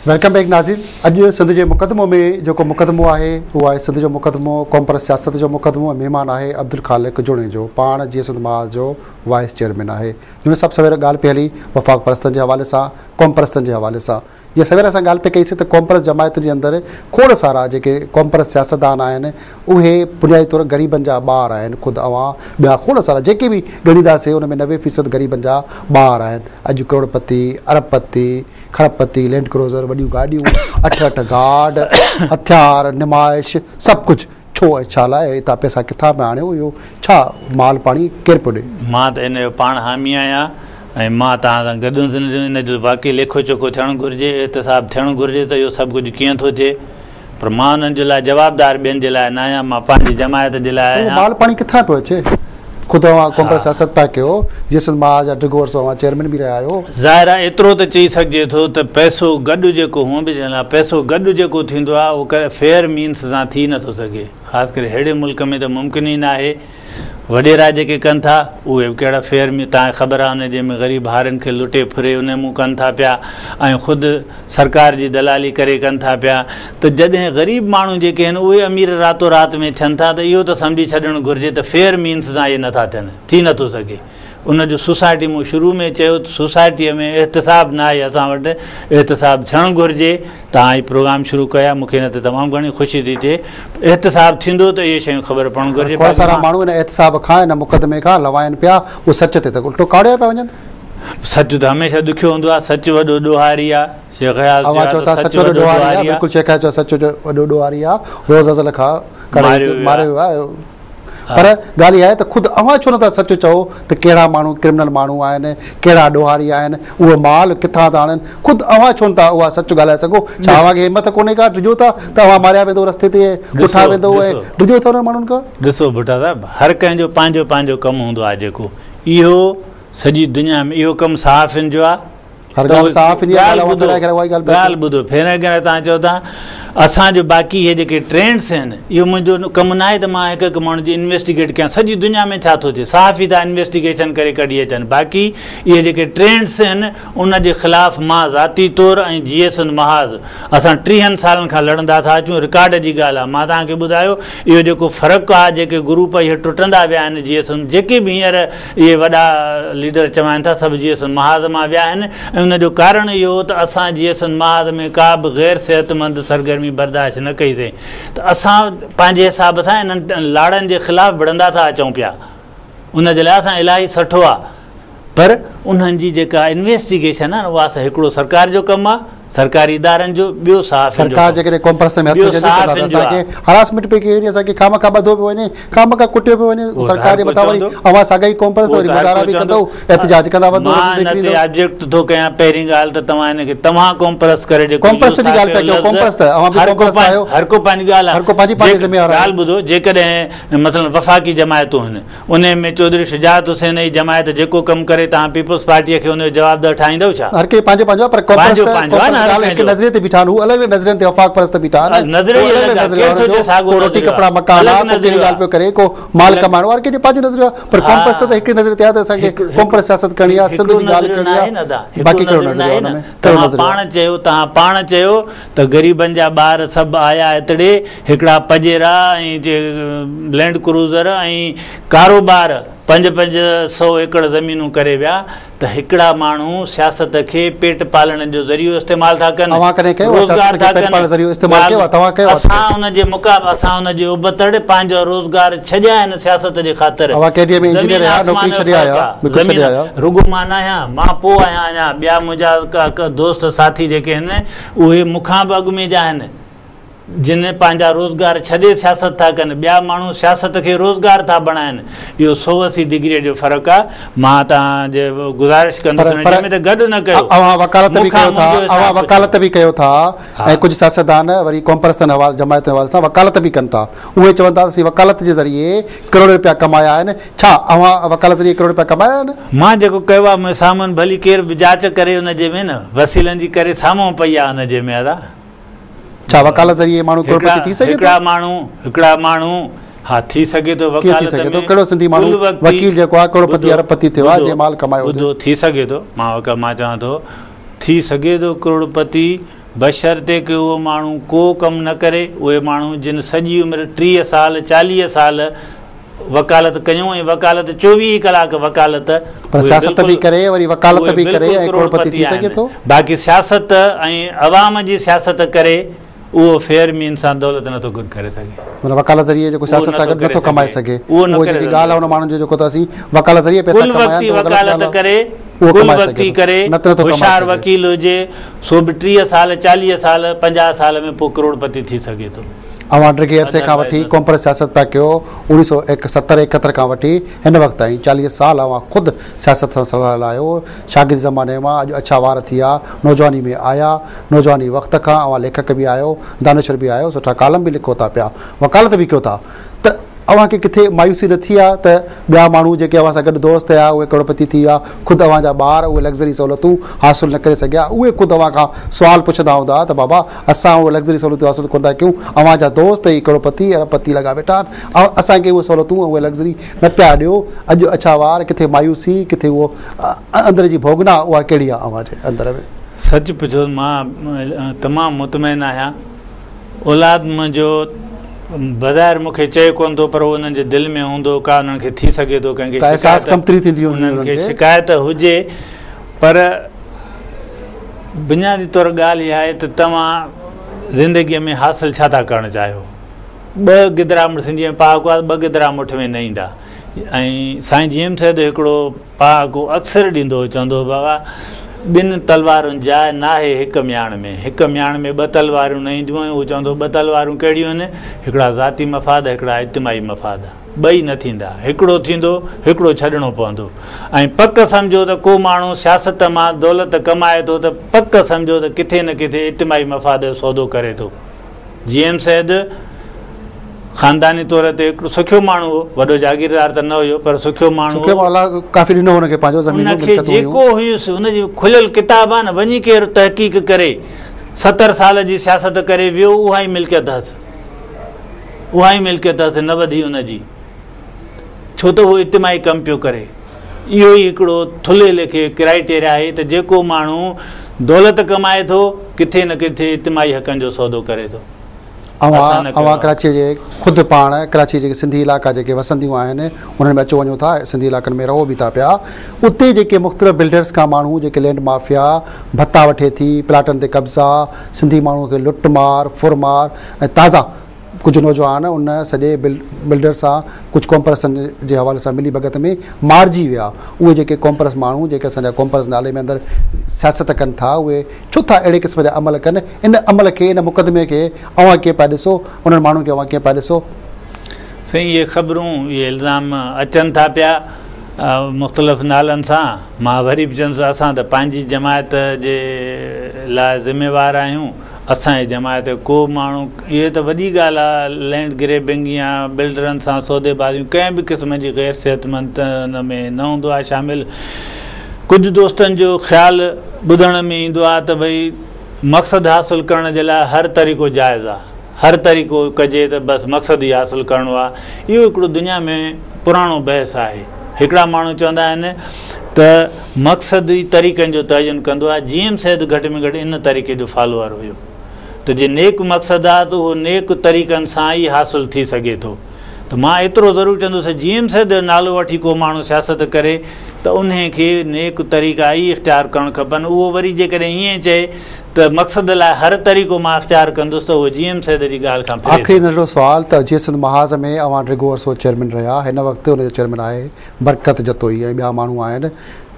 Welcome back नाज़रीन। अॼु सिंध जे मुक़दमो में जेको मुक़दमो आहे उहो आहे सिंध जो मुक़दमो कॉम्प्रेस सियासत जो मुक़दमो। महिमान आहे अब्दुल ख़ालिक जुणे जो, पाण जीअं सिंध महाज जो वाइस चेयरमैन आहे। जुणे सभु सवेर ॻाल्हि पई हली वफ़ाक़ परस्तनि जे हवाले सां, कॉम्प्रेसनि जे हवाले सां। जीअं सवेर असां ॻाल्हि पई कईसीं त कॉम्प्रेस जमायत जे अंदरि खोड़ सारा जेके कॉम्प्रेस सियासतदान आहिनि उहे बुनियादी तौर ग़रीबनि जा ॿार आहिनि। ख़ुदि अवां ॿिया खोड़ सारा जेके बि ॻणींदासीं उन में 90% ग़रीबनि जा ॿार आहिनि। अॼु करोड़पति, अरबपति, खरबपति, लैंड क्रूज़र, वॾियूं गाॾियूं, 8 गार्ड, हथियार, नुमाइश, सभु कुझु छो ऐं छा लाइ? हितां पैसा किथां पिया आणियो? इहो छा माल पाणी केरु पियो ॾे? मां त इन जो पाण हामी आहियां ऐं मां तव्हां सां गॾु इन जो वाक़ई लेखो चोखो थियणु घुरिजे, एहतिसाब थियणु घुरिजे त इहो सभु कुझु कीअं थो थिए। पर मां उन्हनि जे लाइ जवाबदार ॿियनि जे लाइ न आहियां, मां पंहिंजी जमायत जे लाइ आहियां। माल पाणी किथां पियो अचे? ख़ुदि अवां कॉम्प्रेस सियासत पिया कयो, जीअं मां जा डिगो वर्षो अवां चेयरमैन बि रहिया आहियो। ज़ाहिर आहे एतिरो त चई सघिजे थो त पैसो गॾु जेको हूअं बि चवंदा पैसो गॾु जेको थींदो आहे उहो फेयर मीन्स सां थी नथो सघे। ख़ासि करे अहिड़े मुल्क में त मुमकिन ई न आहे। वॾेरा जेके कनि था उहे बि कहिड़ा फेयर में तव्हांखे ख़बर आहे उन जंहिंमें ग़रीब हारनि खे लुटे फुरे उन मूं कनि था पिया ऐं ख़ुदि सरकार जी दलाली करे कनि था पिया। त जॾहिं ग़रीब माण्हू जेके आहिनि उहे अमीर रातो राति में थियनि था त इहो त सम्झी छॾणु घुरिजे त फेयर मीन्स सां इहे नथा थियनि, थी नथो सघे। उनजो सोसाइटी मूं शुरू में चयो त सोसाइटीअ में एहतिसाब न आहे, असां वटि एहतिसाब थियणु घुरिजे। तव्हां ही प्रोग्राम शुरू कया, मूंखे हिन ते तमामु घणी ख़ुशी थी थिए। एहतिसाब थींदो त इहे शयूं ख़बर पवणु घुरिजे। खोड़ सारा माण्हू हिन एहतिसाब खां, हिन मुक़दमे खां लवाइनि पिया, उहे सच ते त उल्टो काढ़िया पिया वञनि। सच त हमेशह ॾुखियो हूंदो आहे, सच वॾो ॾोहारी आहे। शेख हयात चओ था सच वॾो ॾोहारी आहे, बिल्कुलु शेख चओ सच वॾो ॾोहारी आहे। रोज़ अज़ल खां मारियो वियो आहे। पर ॻाल्हि इहा आहे त ख़ुदि अवां छो नथा सच चओ त कहिड़ा माण्हू क्रिमिनल माण्हू आहिनि, कहिड़ा ॾोहारी आहिनि, उहो माल किथां था आणनि? ख़ुदि अवां छो नथा उहा सच ॻाल्हाए सघो? छा अव्हांखे हिमत कोन्हे का? डिॼो था त अवां मारिया वेंदो, रस्ते ते उठा वेंदो, डिॼो था उन्हनि माण्हुनि खां? ॾिसो भुटा साहिबु, हर कंहिंजो पंहिंजो पंहिंजो कमु हूंदो आहे। जेको इहो सॼी दुनिया में इहो कमु सहाफ़ियुनि जो आहे। ॻाल्हि ॿुधो, फेरे करे तव्हां चओ था असांजो बाक़ी इहे जेके ट्रेंड्स आहिनि इहो मुंहिंजो कमु न आहे त मां हिकु हिकु माण्हू जी इन्वेस्टिगेट कयां। सॼी दुनिया में छा थो थिए सहाफ़ी था इन्वेस्टिगेशन करे कढी अचनि। बाक़ी इहे जेके ट्रेंड्स आहिनि उन जे ख़िलाफ़ु मां ज़ाती तौरु ऐं GS महाज़ असां 30 सालनि खां लड़ंदा था अचूं। रिकॉर्ड जी ॻाल्हि आहे। मां तव्हांखे ॿुधायो इहो जेको फ़र्क़ु आहे, जेके ग्रुप इहे टुटंदा विया आहिनि GS जेके बि हींअर इहे वॾा लीडर चवनि था सभु GS महाज़ मां विया आहिनि। ऐं उनजो कारण इहो त असां GS महाज़ में का बि ग़ैर सिहतमंद सरगर्मी बर्दाश्त न कईसीं। त असां पंहिंजे हिसाब सां इन्हनि लाड़नि जे ख़िलाफ़ु विढ़ंदा था अचूं पिया। उन जे लाइ असां इलाही सुठो आहे। पर उन्हनि जी जेका इन्वेस्टिगेशन आहे उहा हिकिड़ो सरकार जो कमु आहे, सरकारी इदारनि जो। ॿियो सरकार जेकॾहिं कॉम्प्रेस में हरासमेंट पई कई वञे, असांखे खामखा ॿधो पियो वञे, खामखा कुटियो पियो वञे सरकार जे मथां। वरी अवां साॻा ई कॉम्प्रेस वरी गुज़ारा बि कंदो, एहतिजाज कंदा वधो। ऑब्जेक्ट थो कयां। पहिरीं ॻाल्हि त तव्हां हिनखे तव्हां कॉम्प्रेस करे कॉम्प्रेस जी ॻाल्हि पिया कयो। कॉम्प्रेस त अवां बि कॉम्प्रेस आहियो, हर को पंहिंजी ॻाल्हि आहे, हर को पंहिंजी ज़िम्मेवार आहे। ॻाल्हि ॿुधो, जेकॾहिं मसलन वफ़ाक़ी जमायतूं आहिनि उन में चौधरी शुजात हुसैन जी जमायत जेको कमु करे तव्हां पीपल्स पार्टीअ खे उनजो जवाबदार ठाहींदव छा? हर कंहिं पंहिंजो पंहिंजो, पर कॉम्प्रेस नज़रिए ते बीठा आहिनि, अलॻि अलॻि नज़रियनि ते वफ़ाक़ परस्त बीठा आहिनि। रोटी कपिड़ा मकान आहे, कहिड़ी ॻाल्हि पियो करे, को माल कमाइणो, हर कंहिंजो पंहिंजो नज़रियो आहे। पर कॉम्प्रेस त हिकिड़ी नज़र ते आहे त असांखे कॉम्प्रेस सियासत करणी आहे, सिंध जी ॻाल्हि करणी आहे। बाक़ी कहिड़ो नज़रियो आहे? तव्हां पाण चयो त ग़रीबनि जा ॿार सभु आया हितड़े, हिकिड़ा पजेरा ऐं लैंड क्रूज़र ऐं कारोबार 500 एकड़ ज़मीनूं करे विया। त हिकिड़ा माण्हू सियासत खे पेट पालण जो ज़रियो इस्तेमालु था कनि, रोज़गार था कनि। असां हुनजे मुक़ाबले असां हुनजे उबतड़ पंहिंजो रोज़गार छॾिया आहिनि सियासत जे ख़ातिर। रुगो मां न आहियां, मां पोइ आहियां। अञा ॿिया मुंहिंजा दोस्त साथी जेके आहिनि उहे मूंखां बि अॻु में जा आहिनि जिन पंहिंजा रोज़गार छॾे सियासत था कनि। ॿिया माण्हू सियासत खे रोज़गार था बणाइनि। इहो 180 डिग्री जो फ़र्क़ु आहे। मां तव्हांजे गुज़ारिश कंदुसि त गॾु न कयो। वकालत बि कयो था ऐं कुझु सियासतदान वरी कॉम्प्रेस जमायत जे हवाले सां वकालत बि कनि था। उहे चवनि था असीं वकालत जे ज़रिए करोड़ रुपया कमाया आहिनि। छा अवां वकालत ज़रिए करोड़ रुपया कमाया आहिनि? मां जेको कयो आहे मुंहिंजे साम्हूं भली केरु बि जांच करे हुनजे में न वसीलनि जी करे साम्हूं पई आहे हुनजे में। अदा छा वकालत ज़रिए माण्हू करोड़पति थी सघे? हिकिड़ा माण्हू हा थी सघे थो। वकालत में कहिड़ो सिंधी माण्हू वकील जेको आहे करोड़पति अरबपति थियो आहे, माल कमायो थी सघे थो। मां चवां थो थी सघे थो करोड़पति बशर्ते कि उहो माण्हू को कमु न करे। उहे माण्हू जिन सॼी उमिरि 30 साल 40 साल वकालत कयूं ऐं वकालत 24 कलाक वकालत, पर सियासत बि करे वरी वकालत बि करे ऐं करोड़पति थी सघे थो। बाक़ी सियासत ऐं अवाम जी सियासत करे उहो फेयर मीन सां दौलत नथो गुड करे सघे। माना वकालत ज़रिए जेको सियासत सां गॾु नथो कमाए सघे, उहो न जेकी ॻाल्हि आहे उन माण्हुनि जो जेको त असीं वकालत ज़रिए पैसा कमाया वकालत करे कुल वक़्ती करे होशियार वकील हुजे सो बि 30 साल 40 साल 50 साल में पोइ करोड़पति थी सघे थो। अवां टे अरसे खां वठी कॉम्प्रेस सियासत पिया कयो 1970-71 खां वठी हिन वक़्त ताईं 40 साल अवां ख़ुदि सियासत सां सलाह आहियो। शागिर्द ज़माने मां अॼु अच्छा वार थी विया, नौजवानी में आया, नौजवानी वक़्त खां अवां लेखक बि आहियो, दानिशर बि आहियो, सुठा कालम बि लिखो था पिया, वकालत बि कयो था। त अव्हांखे किथे मायूसी न थी आहे त ॿिया माण्हू जेके अव्हां सां गॾु दोस्त हुआ उहे करोड़पति थी विया, ख़ुदि अव्हां जा ॿार उहे लग्ज़री सहूलियतूं हासिलु न करे सघिया, उहे ख़ुदि अव्हां खां सुवाल पुछंदा हूंदा त बाबा असां उहे लग्ज़री सहूलियतूं हासिलु कोन था कयूं, अव्हां जा दोस्त ई करोड़पति अरबपति लॻा वेठा आहिनि, असांखे उहे सहूलियतूं उहे लग्ज़री न पिया ॾियो। अॼु अच्छा वार किथे मायूसी किथे उहो अंदर जी भोगना उहा कहिड़ी आहे अव्हां जे अंदर में? सच पुछो मां तमामु मुतमइन आहियां। औलाद मुंहिंजो बज़ाहिर मूंखे चए कोन थो, पर उन्हनि जे दिलि में हूंदो का उन्हनि खे थी सघे थो कंहिंखे उन्हनि खे शिकायत हुजे। पर बुनियादी तौर ॻाल्हि इहा आहे त तव्हां ज़िंदगीअ में हासिलु छा था करणु चाहियो। 2 गिदिरा सिंधीअ में पहाको आहे, 2 गिदिरा मुठ में न ईंदा। ऐं साईं जीएम साहिब हिकिड़ो पहाको अक्सर ॾींदो, चवंदो बाबा 2 तलवारुनि जाइ न आहे हिकु म्याण में, हिकु म्याण में 2 तलवारूं न ईंदियूं आहिनि। उहो चवंदो 2 तलवारूं कहिड़ियूं आहिनि, हिकिड़ा ज़ाती मफ़ाद हिकिड़ा इज्तिमाही मफ़ाद, ॿई न थींदा, हिकिड़ो थींदो हिकिड़ो छॾिणो पवंदो। ऐं पक सम्झो त को माण्हू सियासत मां दौलत कमाए थो त पक सम्झो त किथे न किथे इज्तिमाही मफ़ाद जो सौदो करे थो। जीएम सैद ख़ानदानी तौर ते हिकिड़ो सुठो माण्हू हो, वॾो जागीरदार त न हुयो पर सुठो माण्हू काफ़ी ॾिनो हुनखे पंहिंजो ज़मीन हुनखे जेको हुयुसि हुनजी खुलियल किताब आहे न, वञी केरु तहक़ीक़ करे 70 साल जी सियासत करे वियो, उहा ई मिल्कियत अथसि, उहा ई मिल्कियत अथसि, न वधी हुनजी, छो त उहो इज्तिमाही कमु पियो करे। इहो ई हिकिड़ो थुले लेखे क्राइटेरिया आहे त जेको माण्हू दौलत कमाए थो किथे न किथे इज्तिमाही हक़नि जो सौदो करे थो। अवां कराची जे ख़ुदि पाण कराची जेके सिंधी इलाइक़ा जेके वसंदियूं आहिनि उन्हनि में अचो वञो था, सिंधी इलाइक़नि में रहो बि था पिया, उते जेके मुख़्तलिफ़ बिल्डर्स खां माण्हू जेके लैंड माफ़िया भत्ता वठे थी, प्लाटनि ते कब्ज़ा, सिंधी माण्हूअ खे लुटमार फुरमार ऐं ताज़ा कुझु नौजवान उन सॼे बिल्डर सां कुझु कॉम्प्रेसन जे हवाले सां मिली भगत में मारिजी विया। उहे जेके कॉम्प्रेस माण्हू जेके असांजा कॉम्प्रेस नाले में अंदरि सियासत कनि था, उहे छो था अहिड़े क़िस्म जा अमल कनि? इन अमल खे इन मुक़दमे खे अव्हां कीअं पिया ॾिसो, उन्हनि माण्हुनि खे अव्हां कीअं पिया ॾिसो? साईं इहे ख़बरूं इहे इल्ज़ाम अचनि था पिया मुख़्तलिफ़ नालनि सां। मां वरी बि चवंदुसि असां त पंहिंजी जमायत जे लाइ ज़िम्मेवार आहियूं। असांजी जमायत को माण्हू, इहे त वॾी ॻाल्हि आहे, लैंड ग्रेबिंग या बिल्डरनि सां सौदेबाज़ियूं कंहिं बि क़िस्म जी ग़ैर सिहतमंद हुन में न हूंदो आहे शामिलु। कुझु दोस्तनि जो ख़्यालु ॿुधण में ईंदो आहे त भई मक़सदु हासिलु करण जे लाइ हर तरीक़ो जाइज़ आहे, हर तरीक़ो कजे त बसि मक़सदु ई हासिलु करिणो आहे। इहो हिकिड़ो दुनिया में पुराणो बहस आहे। हिकिड़ा माण्हू चवंदा आहिनि त मक़सदु ई तरीक़नि जो तयन कंदो आहे। जीएम सैद घटि में घटि इन तरीक़े जो फॉलोअर हुयो त जे नेक मक़सदु आहे त उहो नेक तरीक़नि सां ई हासिलु थी सघे थो। त मां एतिरो ज़रूरु चवंदुसि जीएम सैद जो नालो वठी को माण्हू सियासत करे त उन खे नेक तरीक़ा ई इख़्तियार करणु खपनि। उहो वरी जेकॾहिं ईअं चए त मक़सद लाइ हर तरीक़ो मां इख़्तियार कंदुसि त उहो जीएम सैद जी ॻाल्हि खां आख़िरी नंढो सुवालु त जीअं सिंध महाज़ में अवां रिगो अरसो चेयरमैन रहिया, हिन वक़्तु हुनजो चेयरमैन आहे बरकत जतोई ऐं ॿिया माण्हू आहिनि,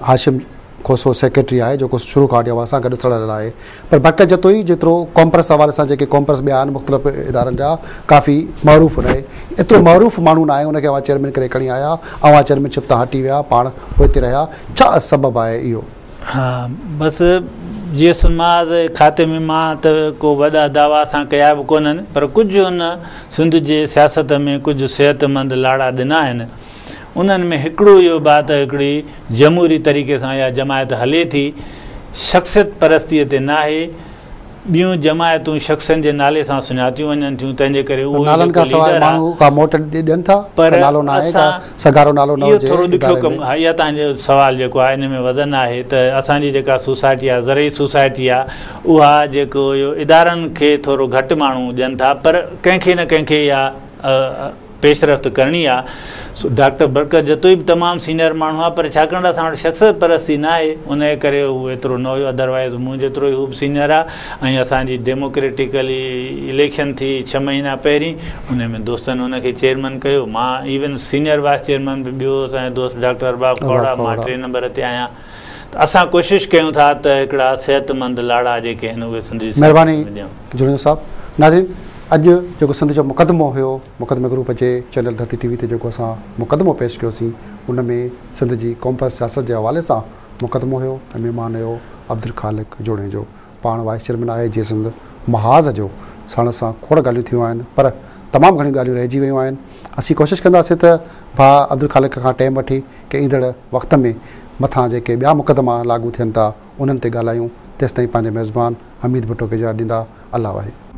हाशिम खोसो सेक्रेटरी आहे जेको शुरू खां वठी अवां सां गॾु सड़ियल आहे। पर बरकत जतोई जेतिरो कॉम्प्रेस हवाले सां जेके कॉम्प्रेस ॿिया आहिनि मुख़्तलिफ़ इदारनि जा काफ़ी मरूफ़ न आहे, एतिरो मरूफ़ माण्हू न आहे, उनखे अवां चेयरमैन करे खणी आया, अवां चेयरमैनशिप तां हटी विया, पाण पोइ हिते रहिया, छा सबबु आहे इहो? हा बसि जीअं समाज खाते में मां त को वॾा दावा असां कया बि कोन्हनि, पर कुझु हुन सिंध जे सियासत में कुझु सिहतमंद लाड़ा ॾिना आहिनि। उन्हनि में हिकिड़ो इहो बात हिकिड़ी जमहूरी तरीक़े सां इहा जमायत हले थी, शख़्सियत परस्तीअ ते न आहे। ॿियूं जमायतूं शख़्सनि जे नाले सां सुञातियूं वञनि थियूं, तंहिंजे करे उहो नालनि खां सवाइ माण्हू का मोट ॾियनि था, पर नालो न आहे, सगारो नालो न हुजे। इहो थोरो ॾुखियो कमु आहे। इहा तव्हांजो सुवालु जेको आहे इन में वज़न आहे त असांजी जेका सोसाइटी आहे, ज़रई सोसाइटी आहे, उहा जेको इहो इदारनि खे थोरो घटि माण्हू ॾियनि था, पर कंहिंखे न कंहिंखे इहा पेशरफ़्त करणी आहे। डॉक्टर बरकत जतोई बि तमामु सीनियर माण्हू आहे, पर छाकाणि असां वटि शख़्सियत परस्ती न आहे, उन जे करे उहो एतिरो न हुयो। अदरवाइज़ मूं जेतिरो ई हू बि सीनियर आहे। ऐं असांजी डेमोक्रेटिकली इलेक्शन थी 6 महीना पहिरीं, उन में दोस्तनि हुनखे चेयरमैन कयो। मां इवन सीनियर वाइस चेयरमैन बि ॿियो असांजो दोस्त डॉक्टर अरबाब खौड़ा, मां 3 नंबर ते आहियां। त असां कोशिशि कयूं था त हिकिड़ा सिहतमंद लाड़ा जेके आहिनि उहे सिंधी। महिरबानी जुड़ियो साहब। नाज़रीन, अॼु जेको सिंध जो मुक़दमो हुयो, मुक़दमे ग्रुप जे चैनल धरती टीवी ते जेको असां मुक़दमो पेश कयोसीं, उन में सिंध जी क़ौम पर सियासत जे हवाले सां मुक़दमो हुयो। ऐं महिमान हुयो अब्दुल ख़ालिक जोड़े जो, पाण वाइस चेयरमैन आहे जीअं सिंध महाज़ जो। साण सां खोड़ ॻाल्हियूं थियूं आहिनि, पर तमामु घणियूं ॻाल्हियूं रहिजी वियूं आहिनि। असीं कोशिशि कंदासीं त भाउ अब्दुल ख़ालिक खां टाइम वठी की ईंदड़ वक़्त में मथां जेके ॿिया मुक़दमा लागू थियनि था उन्हनि ते ॻाल्हायूं। तेसिताईं पंहिंजे मेज़बान हमीद भुट्टो खे इजाज़त ॾींदा। अल्लाह वाहे।